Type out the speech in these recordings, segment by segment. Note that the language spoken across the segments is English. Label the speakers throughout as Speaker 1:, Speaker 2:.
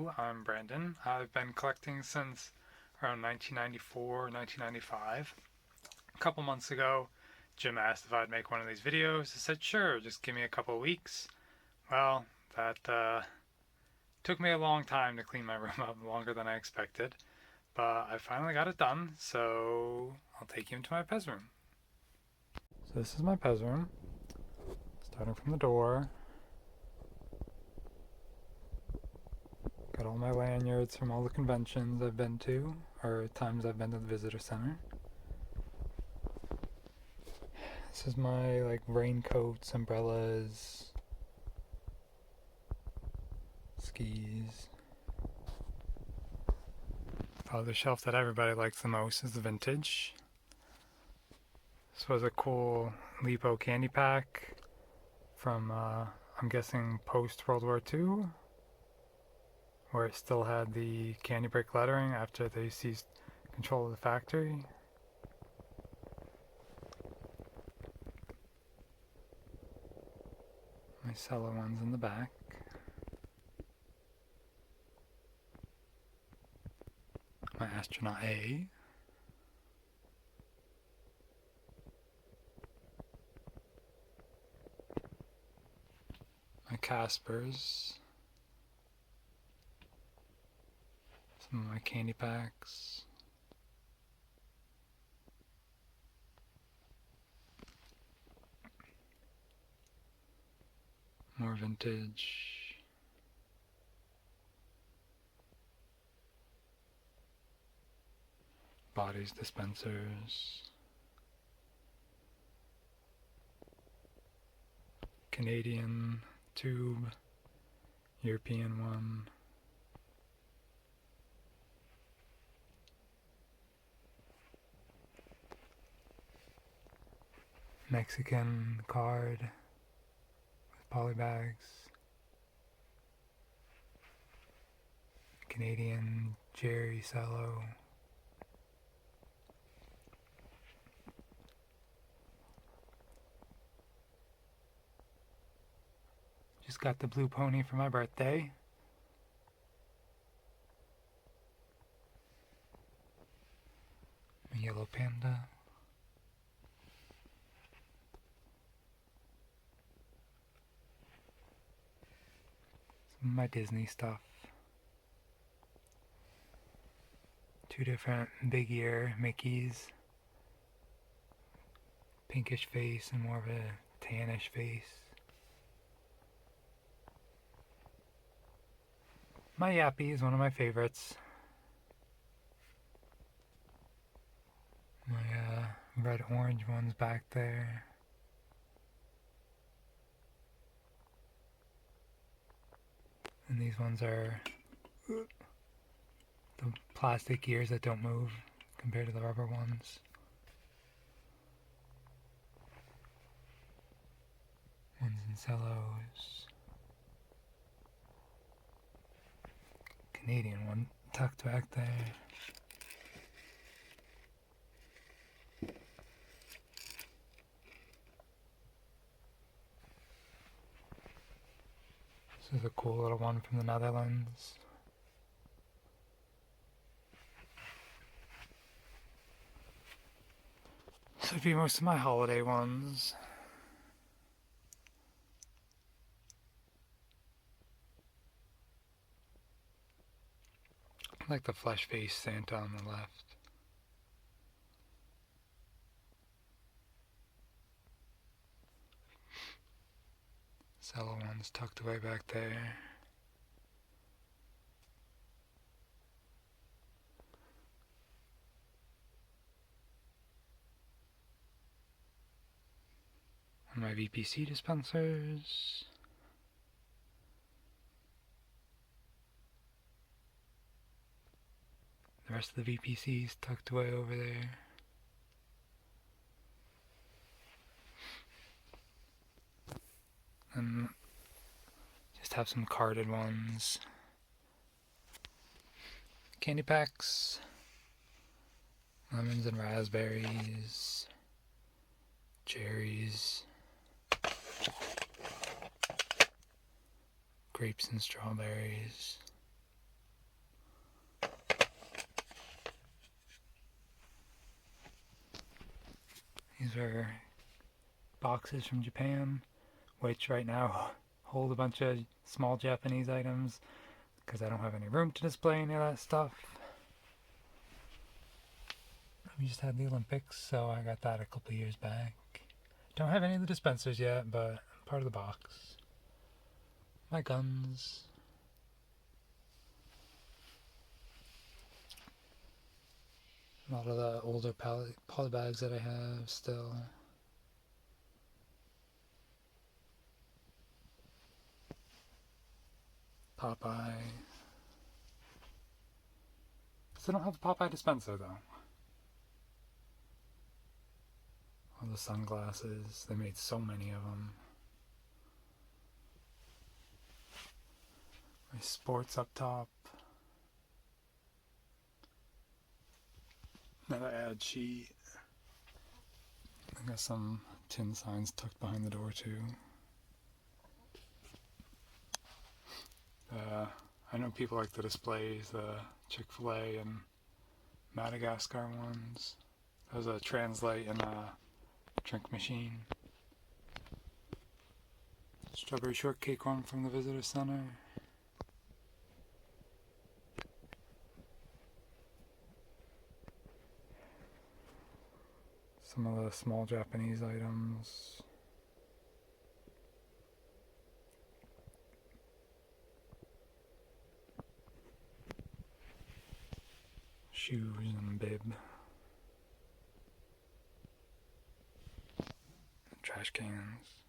Speaker 1: Hello, I'm Brandon. I've been collecting since around 1994, 1995. A couple months ago, Jim asked if I'd make one of these videos. I said, sure, just give me a couple weeks. Well, that took me a long time to clean my room up, longer than I expected. But I finally got it done, so I'll take you into my pez room. So this is my pez room, starting from the door. Got all my lanyards from all the conventions I've been to, or times I've been to the visitor center. This is my raincoats, umbrellas, skis. Probably the shelf that everybody likes the most is the vintage. This was a cool Lipo candy pack from, I'm guessing, post World War II, where it still had the candy brick lettering after they seized control of the factory. My cello one's in the back. My Astronaut A. My Caspers. Some of my candy packs. More vintage. Bodies dispensers. Canadian tube. European one. Mexican card with polybags. Canadian Jerry cello. Just got the blue pony for my birthday. A yellow panda. Some of my Disney stuff. Two different big ear Mickeys. Pinkish face and more of a tannish face. My Yappy is one of my favorites. My red-orange one's back there. And these ones are the plastic ears that don't move compared to the rubber ones. One's in cellos. Canadian one tucked back there. This is a cool little one from the Netherlands. This would be most of my holiday ones. I like the flesh-faced Santa on the left. Cello one's tucked away back there. One of my VPC dispensers. The rest of the VPC's tucked away over there. And just have some carded ones. Candy packs. Lemons and raspberries. Cherries. Grapes and strawberries. are boxes from Japan, which right now hold a bunch of small Japanese items because I don't have any room to display any of that stuff. We just had the Olympics, so I got that a couple years back. Don't have any of the dispensers yet, but part of the box. My guns. A lot of the older poly bags that I have still. Popeye. Still don't have the Popeye dispenser though. All the sunglasses. They made so many of them. My sports up top. Another ad sheet. I got some tin signs tucked behind the door too. I know people like the displays, the Chick-fil-A and Madagascar ones. There's a translate and a drink machine. Strawberry shortcake one from the visitor center. Some of the small Japanese items. Shoes and bib. Trash cans.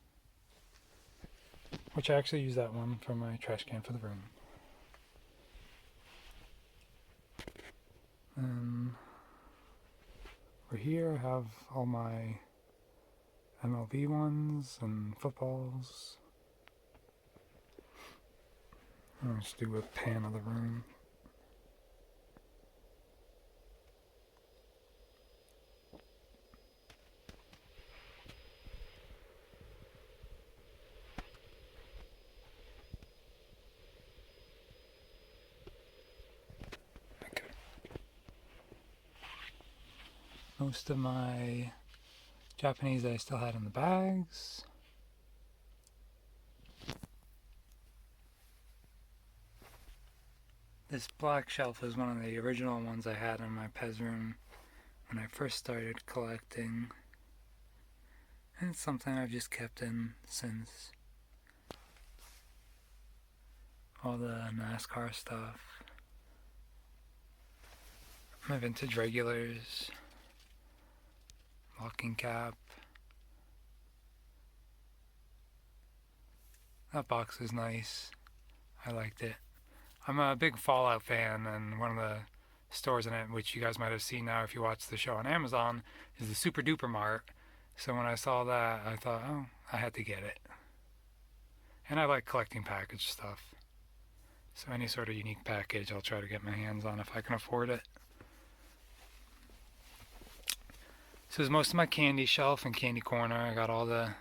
Speaker 1: Which I actually use that one for my trash can for the room. Over here I have all my MLB ones and footballs. I'll just do a pan of the room. Most of my Japanese I still had in the bags. This black shelf is one of the original ones I had in my Pez room when I first started collecting. And it's something I've just kept in since. All the NASCAR stuff. My vintage regulars. Locking cap. That box is nice. I liked it. I'm a big Fallout fan, and one of the stores in it, which you guys might have seen now if you watch the show on Amazon, is the Super Duper Mart. So when I saw that, I thought, oh, I had to get it. And I like collecting package stuff. So any sort of unique package I'll try to get my hands on if I can afford it. This is most of my candy shelf and candy corner. I got all the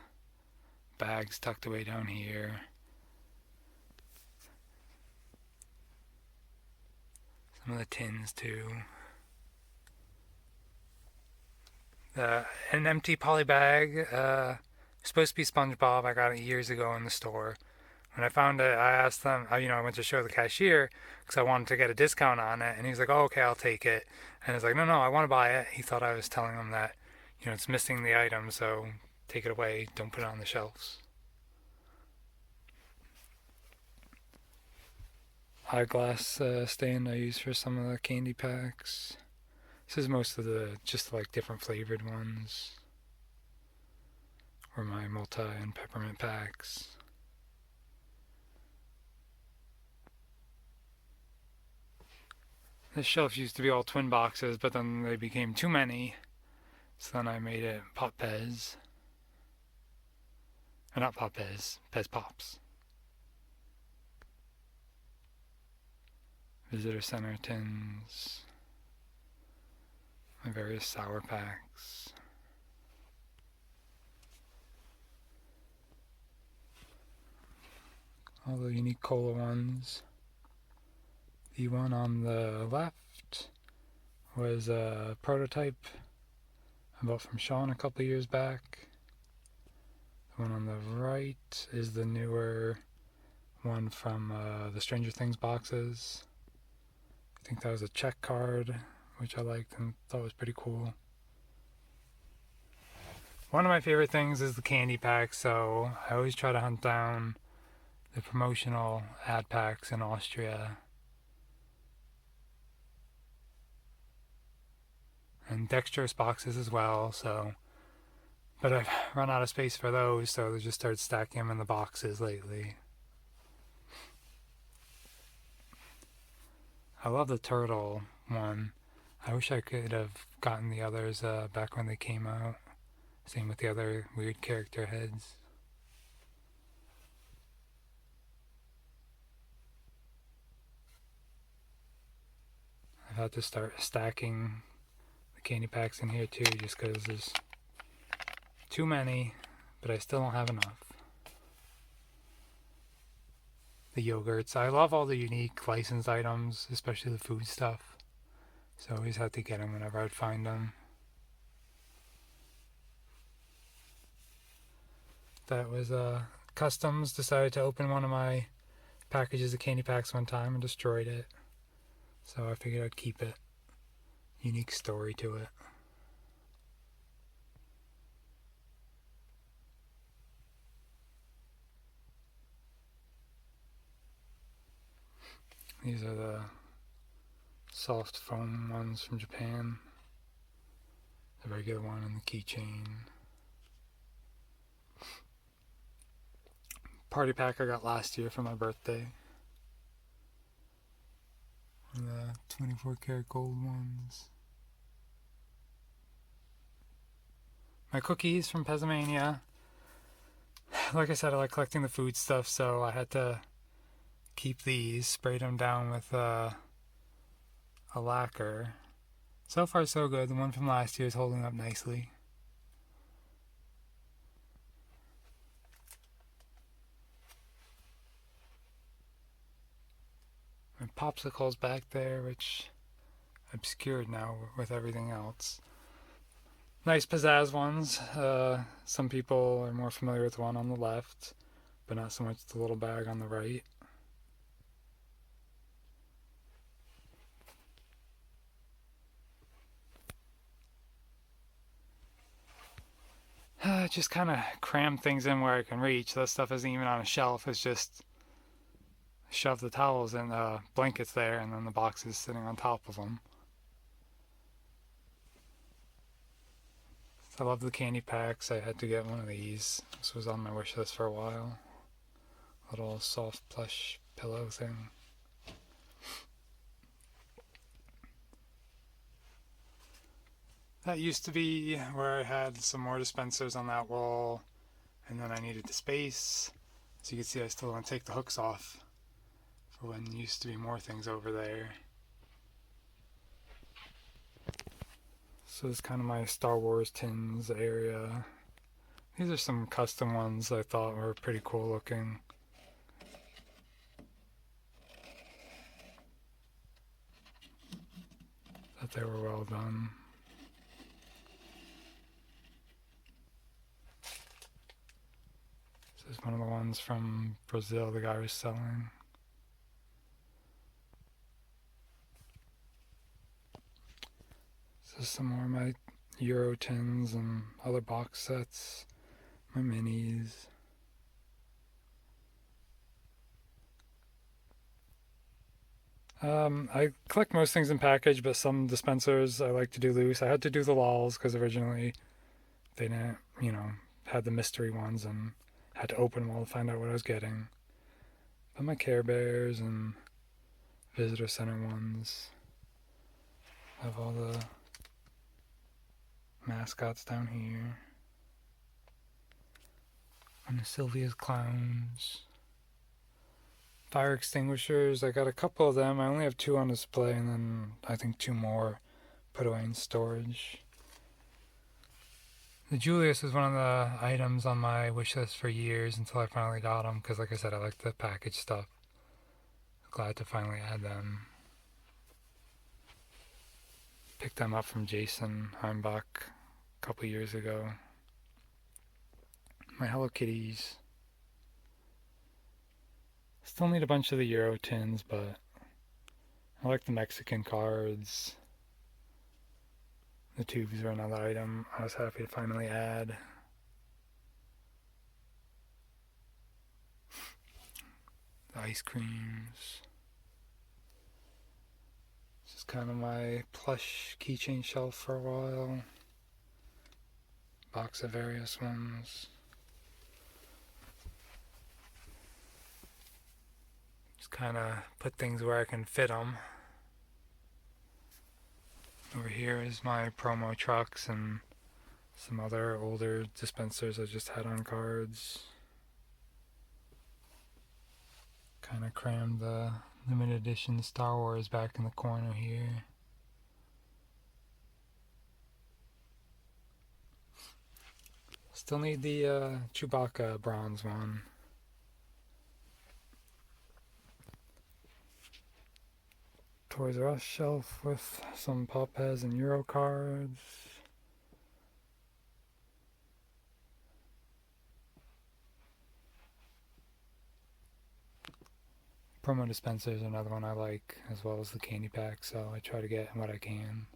Speaker 1: bags tucked away down here. Some of the tins too. An empty poly bag. Supposed to be SpongeBob. I got it years ago in the store. When I found it, I asked them, I went to show the cashier because I wanted to get a discount on it. And he was like, oh, okay, I'll take it. And I was like, no, I want to buy it. He thought I was telling him that, it's missing the item, so take it away. Don't put it on the shelves. Eyeglass stand I use for some of the candy packs. This is most of the just like different flavored ones. Or my multi and peppermint packs. This shelf used to be all twin boxes, but then they became too many. So then I made it Pop Pez. Or not Pop Pez, Pez Pops. Visitor center tins. My various sour packs. All the unique cola ones. The one on the left was a prototype I bought from Sean a couple years back. The one on the right is the newer one from the Stranger Things boxes. I think that was a check card, which I liked and thought was pretty cool. One of my favorite things is the candy packs, so I always try to hunt down the promotional ad packs in Austria. And dextrose boxes as well, but I've run out of space for those, so I just started stacking them in the boxes lately. I love the turtle one. I wish I could have gotten the others back when they came out. Same with the other weird character heads. I've had to start stacking the candy packs in here too, just because there's too many, but I still don't have enough. The yogurts. I love all the unique licensed items, especially the food stuff. So I always had to get them whenever I'd find them. That was Customs decided to open one of my packages of candy packs one time and destroyed it. So I figured I'd keep it. Unique story to it. These are the soft foam ones from Japan. The regular one and the keychain. Party pack I got last year for my birthday. The 24 karat gold ones. My cookies from Pezimania. Like I said, I like collecting the food stuff, so I had to keep these, sprayed them down with a lacquer. So far so good. The one from last year is holding up nicely. And popsicles back there, which obscured now with everything else. Nice pizzazz ones. Some people are more familiar with the one on the left, but not so much the little bag on the right. Just kind of cram things in where I can reach. That stuff isn't even on a shelf. It's just shove the towels and blankets there, and then the boxes sitting on top of them. I love the candy packs. I had to get one of these. This was on my wish list for a while. Little soft plush pillow thing. That used to be where I had some more dispensers on that wall, and then I needed the space. As you can see, I still want to take the hooks off for when there used to be more things over there. So this is kind of my Star Wars tins area. These are some custom ones I thought were pretty cool looking. Thought they were well done. This is one of the ones from Brazil the guy was selling. This is some more of my Euro tins and other box sets. My minis. I collect most things in package, but some dispensers I like to do loose. I had to do the lols because originally they didn't, had the mystery ones and had to open them all to find out what I was getting. But my Care Bears and Visitor Center ones. I have all the mascots down here. And the Sylvia's clowns. Fire extinguishers, I got a couple of them. I only have 2 on display, and then I think 2 more put away in storage. The Julius is one of the items on my wish list for years until I finally got them, because like I said, I like the package stuff. Glad to finally add them. Picked them up from Jason Heimbach a couple years ago. My Hello Kitties. Still need a bunch of the Euro tins, but I like the Mexican cards. The tubes are another item I was happy to finally add. The ice creams. This is kind of my plush keychain shelf for a while. Box of various ones. Just kind of put things where I can fit them. Over here is my promo trucks and some other older dispensers I just had on cards. Kind of crammed the limited edition Star Wars back in the corner here. Still need the Chewbacca bronze one. Toys R Us shelf with some Pop-Pez and Euro cards. Promo dispensers are another one I like, as well as the candy pack, so I try to get what I can.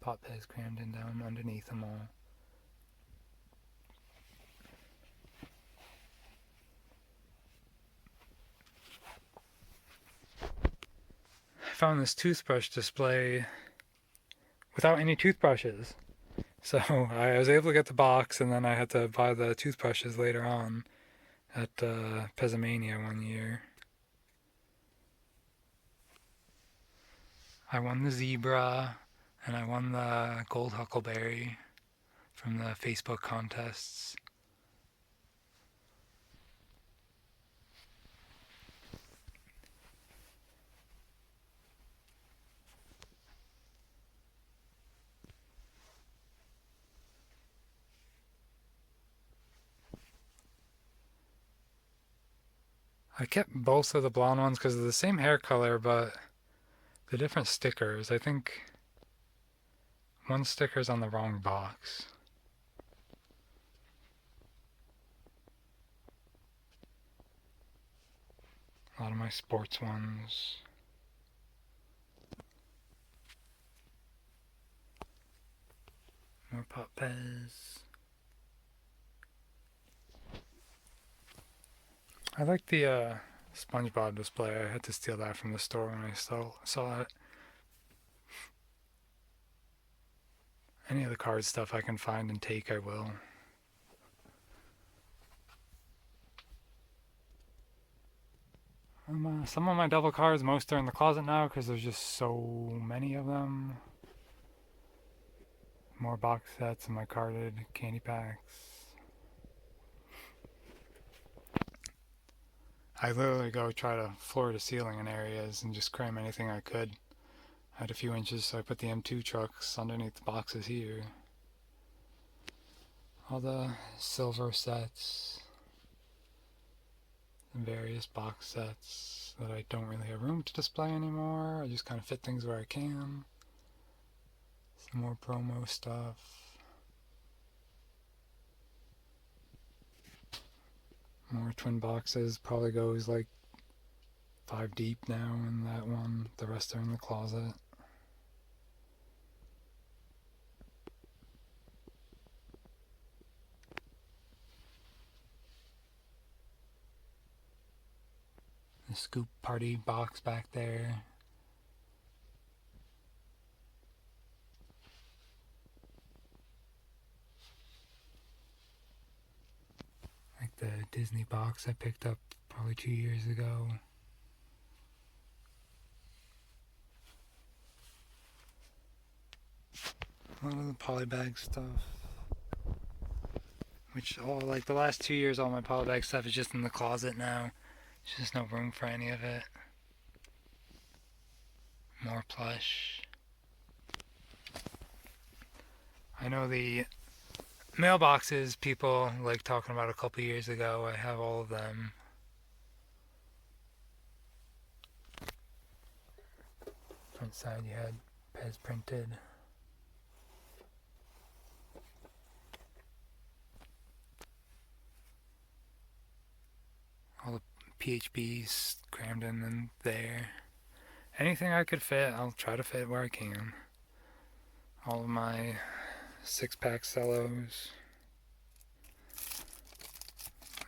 Speaker 1: Pop-Pez crammed in down underneath them all. I found this toothbrush display without any toothbrushes. So I was able to get the box, and then I had to buy the toothbrushes later on at Pezomania one year. I won the zebra, and I won the gold huckleberry from the Facebook contests. I kept both of the blonde ones because they're the same hair color, but the different stickers. I think one sticker's on the wrong box. A lot of my sports ones. More Pop-Pez. I like the SpongeBob display. I had to steal that from the store when I saw it. Any of the card stuff I can find and take, I will. Some of my double cards, most are in the closet now because there's just so many of them. More box sets and my carded candy packs. I literally go try to floor to ceiling in areas and just cram anything I could. I had a few inches, so I put the M2 trucks underneath the boxes here. All the silver sets and various box sets that I don't really have room to display anymore. I just kind of fit things where I can. Some more promo stuff. More twin boxes. Probably goes like 5 deep now in that one. The rest are in the closet. The Scoop Party box back there. Like the Disney box I picked up probably 2 years ago. A lot of the polybag stuff. Which like the last 2 years all my polybag stuff is just in the closet now. There's just no room for any of it. More plush. I know the mailboxes people like talking about a couple years ago. I have all of them. Front side you had Pez printed. All the PHBs crammed in there. Anything I could fit, I'll try to fit where I can. All of my 6-pack cellos.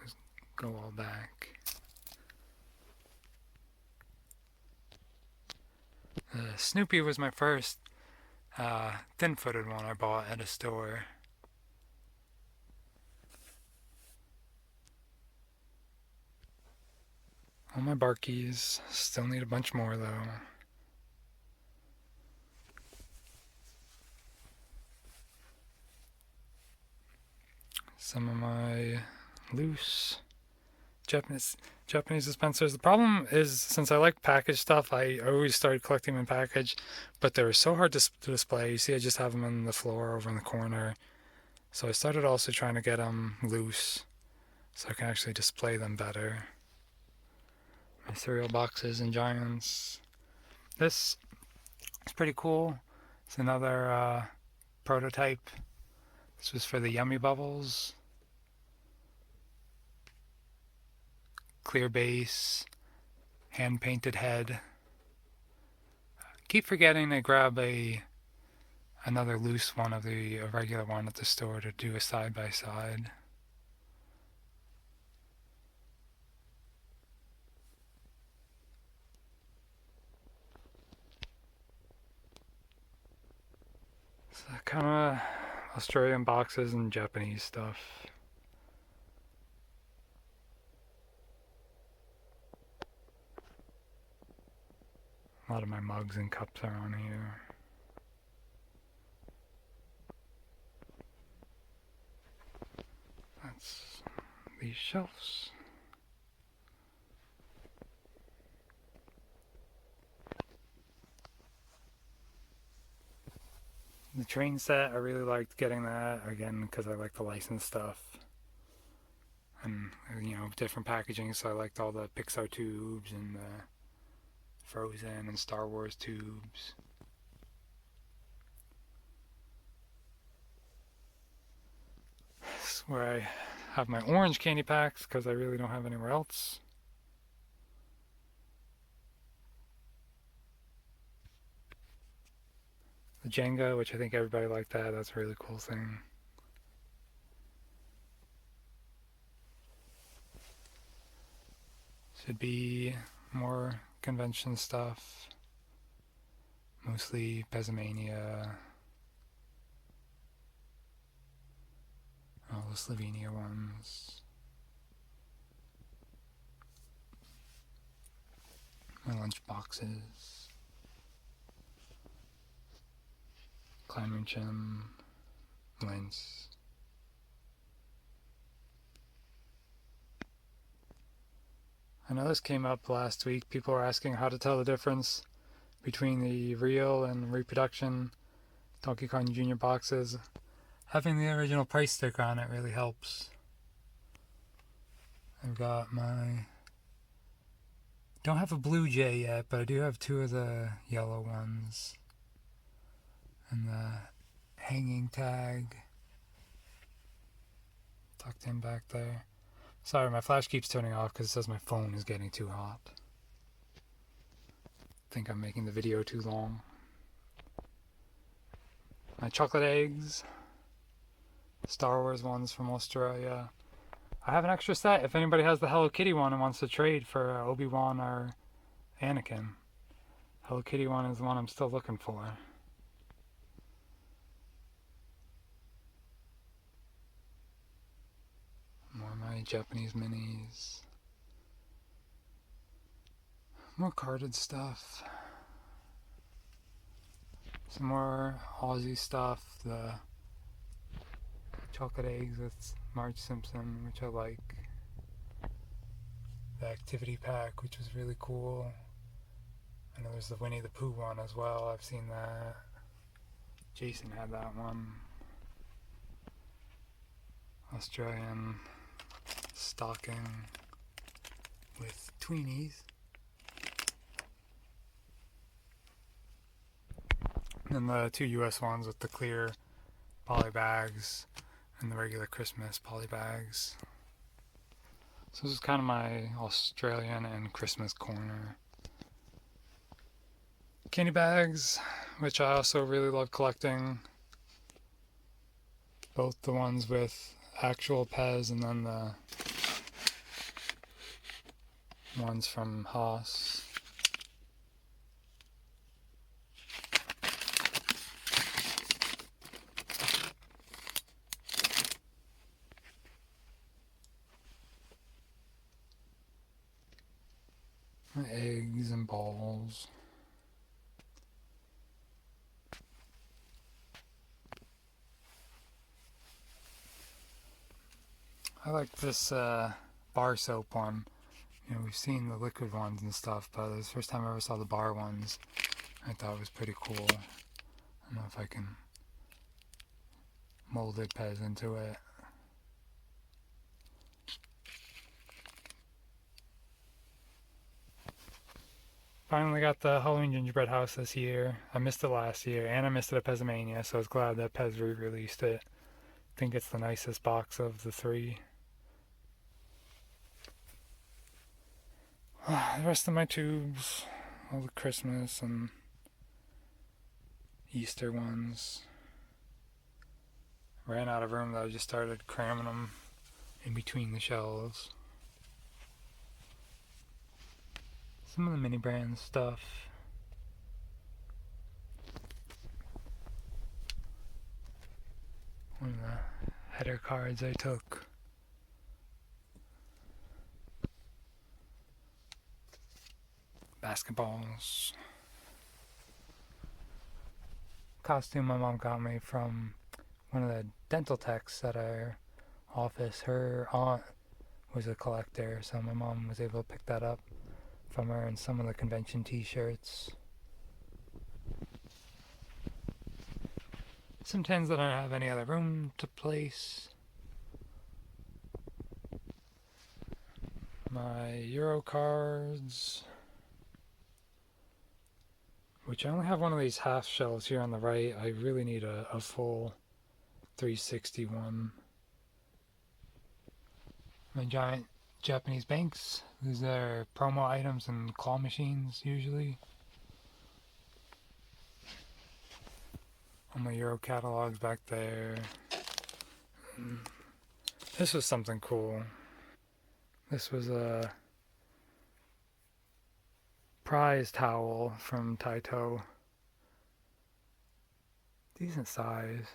Speaker 1: Just go all back. Snoopy was my first thin-footed one I bought at a store. All my Barkies. Still need a bunch more though. Some of my loose Japanese dispensers. The problem is, since I like packaged stuff, I always started collecting them in package, but they were so hard to display. You see, I just have them on the floor over in the corner. So I started also trying to get them loose, so I can actually display them better. My cereal boxes and Giants. This is pretty cool. It's another prototype. This was for the Yummy Bubbles. Clear base, hand painted head. Keep forgetting to grab another loose one of the regular one at the store to do a side by side. So kind of Australian boxes and Japanese stuff. A lot of my mugs and cups are on here. That's these shelves. The train set, I really liked getting that, again, because I like the licensed stuff. And, different packaging, so I liked all the Pixar tubes and the Frozen and Star Wars tubes. This is where I have my orange candy packs because I really don't have anywhere else. The Jenga, which I think everybody liked that. That's a really cool thing. Should be more convention stuff, mostly Pezomania, all the Slovenia ones, my lunch boxes, Kleinmünchen, Linz. I know this came up last week. People were asking how to tell the difference between the real and reproduction Donkey Kong Jr. boxes. Having the original price sticker on it really helps. I've got don't have a Blue Jay yet, but I do have 2 of the yellow ones. And the hanging tag tucked in back there. Sorry, my flash keeps turning off because it says my phone is getting too hot. I think I'm making the video too long. My chocolate eggs. Star Wars ones from Australia. I have an extra set if anybody has the Hello Kitty one and wants to trade for Obi-Wan or Anakin. Hello Kitty one is the one I'm still looking for. More of my Japanese minis. More carded stuff. Some more Aussie stuff. The chocolate eggs with Marge Simpson, which I like. The activity pack, which was really cool. I know there's the Winnie the Pooh one as well. I've seen that. Jason had that one. Australian stocking with tweenies. and the 2 US ones with the clear poly bags and the regular Christmas poly bags. So this is kind of my Australian and Christmas corner. Candy bags, which I also really love collecting. Both the ones with actual Pez and then the ones from Haas. Eggs and balls. I like this bar soap one. You know, we've seen the liquid ones and stuff, but it was the first time I ever saw the bar ones. I thought it was pretty cool. I don't know if I can mold it Pez into it. Finally got the Halloween gingerbread house this year. I missed it last year, and I missed it at Pezmania, so I was glad that Pez re-released it. I think it's the nicest box of the 3. The rest of my tubes, all the Christmas and Easter ones. Ran out of room, though. I just started cramming them in between the shelves. Some of the mini brand stuff. One of the header cards I took. Basketballs. Costume my mom got me from one of the dental techs at our office. Her aunt was a collector, so my mom was able to pick that up from her, and some of the convention t-shirts. Some tins that I don't have any other room to place. My Euro cards, which I only have one of these half shelves here on the right. I really need a full 361. My giant Japanese banks. These are promo items and claw machines usually. All my Euro catalogs back there. This was something cool. This was a prize towel from Taito. Decent size.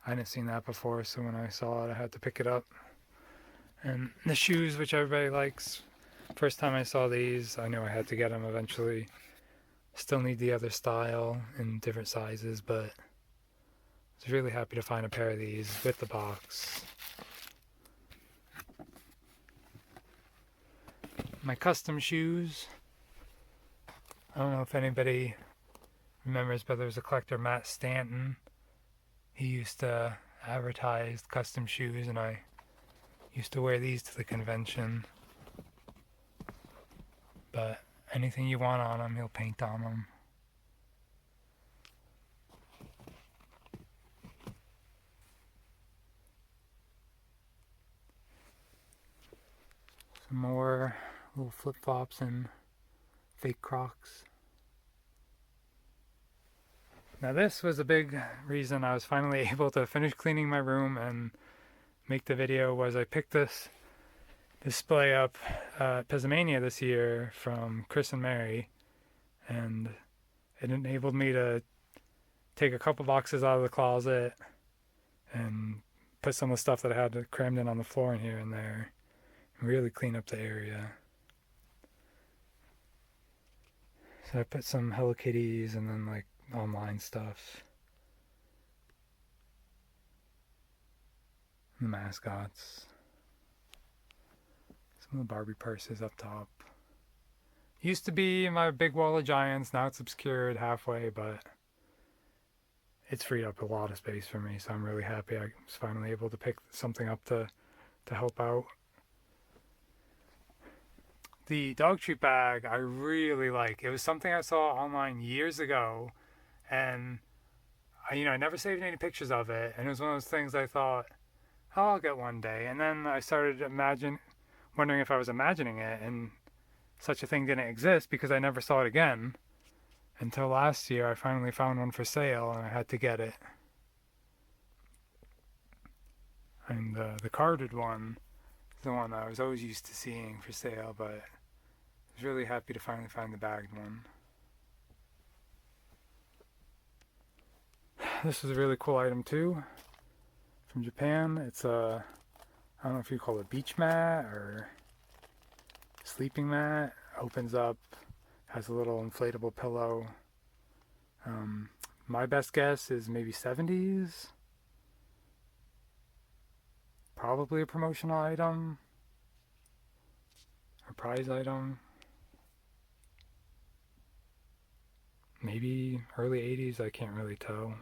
Speaker 1: I hadn't seen that before, so when I saw it I had to pick it up. And the shoes, which everybody likes. First time I saw these, I knew I had to get them eventually. Still need the other style in different sizes, but I was really happy to find a pair of these with the box. My custom shoes. I don't know if anybody remembers, but there was a collector, Matt Stanton. He used to advertise custom shoes, and I used to wear these to the convention. But anything you want on them, he'll paint on them. Some more little flip-flops and fake Crocs. Now this was a big reason I was finally able to finish cleaning my room and make the video. Was I picked this display up at Pezmania this year from Chris and Mary, and it enabled me to take a couple boxes out of the closet and put some of the stuff that I had crammed in on the floor in here and there and really clean up the area. So I put some Hello Kitties and then like online stuff. The mascots. Some of the Barbie purses up top. Used to be in my big wall of giants, now it's obscured halfway, but it's freed up a lot of space for me, so I'm really happy I was finally able to pick something up to help out. The dog treat bag I really like. It was something I saw online years ago, And I never saved any pictures of it, and it was one of those things I thought, oh, I'll get one day. And then I started wondering if I was imagining it, and such a thing didn't exist because I never saw it again until last year. I finally found one for sale, and I had to get it. And the carded one is the one I was always used to seeing for sale, but I was really happy to finally find the bagged one. This is a really cool item too, from Japan. It's a, I don't know if you call it a beach mat or sleeping mat. Opens up, has a little inflatable pillow. My best guess is maybe 70s. Probably a promotional item, a prize item. Maybe early 80s, I can't really tell.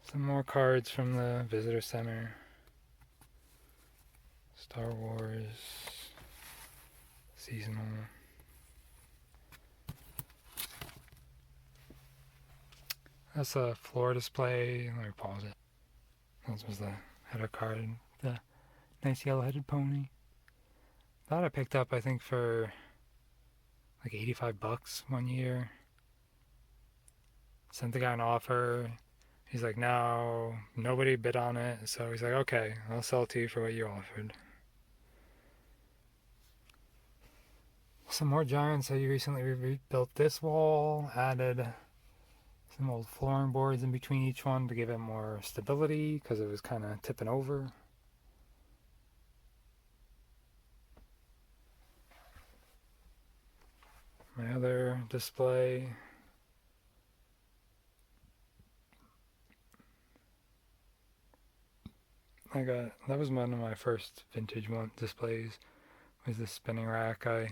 Speaker 1: Some more cards from the visitor center. Star Wars seasonal. That's a floor display. Let me pause it. That was the header card. The nice yellow-headed pony. That I picked up, I think, for like $85 one year. Sent the guy an offer. He's like, no, nobody bid on it. So he's like, okay, I'll sell it to you for what you offered. Some more Giants. I recently rebuilt this wall, added some old flooring boards in between each one to give it more stability because it was kind of tipping over. My other display. That was one of my first vintage displays, was this spinning rack. I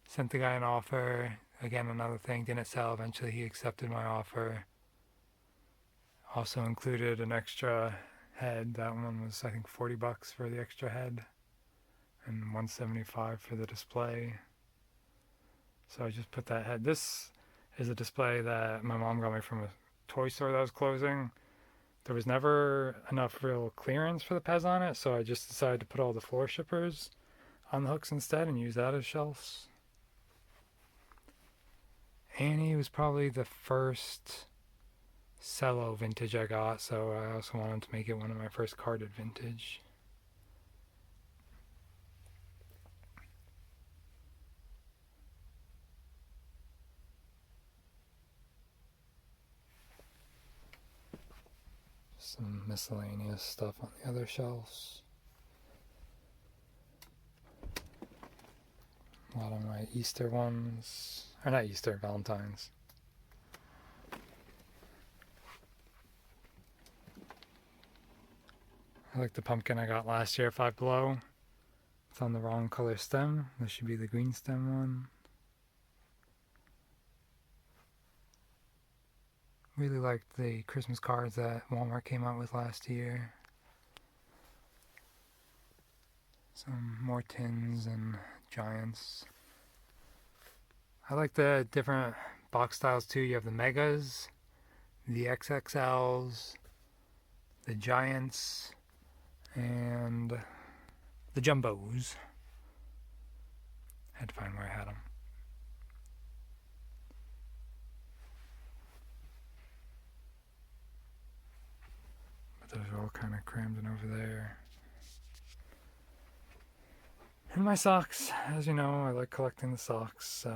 Speaker 1: sent the guy an offer. Again, another thing, didn't sell. Eventually he accepted my offer. Also included an extra head. That one was, I think, $40 for the extra head and $175 for the display. So I just put that head. This is a display that my mom got me from a toy store that was closing. There was never enough real clearance for the Pez on it, so I just decided to put all the floor shippers on the hooks instead and use that as shelves. Annie was probably the first cello vintage I got, so I also wanted to make it one of my first carded vintage. Some miscellaneous stuff on the other shelves. A lot of my Easter ones. Or not Easter, Valentine's. I like the pumpkin I got last year at Five Below. It's on the wrong color stem. This should be the green stem one. Really liked the Christmas cards that Walmart came out with last year. Some more tins and Giants. I like the different box styles too. You have the Megas, the XXLs, the Giants, and the Jumbos. Had to find where I had them. But those are all kind of crammed in over there. And my socks, as you know, I like collecting the socks, so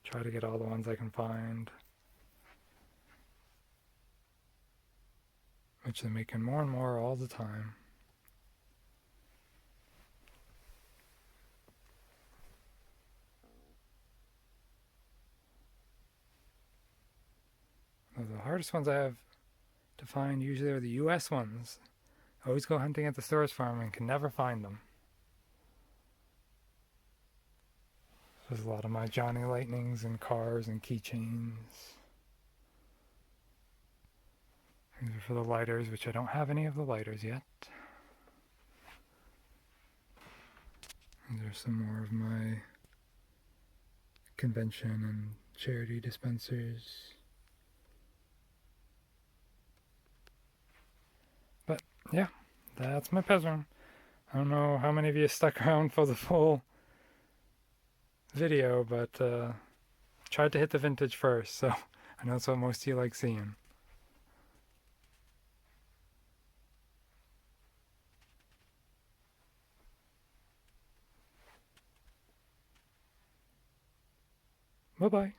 Speaker 1: try to get all the ones I can find. Which they're making more and more all the time. The hardest ones I have to find usually are the US ones. I always go hunting at the stores for them and can never find them. There's a lot of my Johnny Lightnings and cars and keychains. These are for the lighters, which I don't have any of the lighters yet. These are some more of my convention and charity dispensers. But yeah, that's my Pez room. I don't know how many of you stuck around for the full video, but tried to hit the vintage first, so I know that's what most of you like seeing. Bye-bye.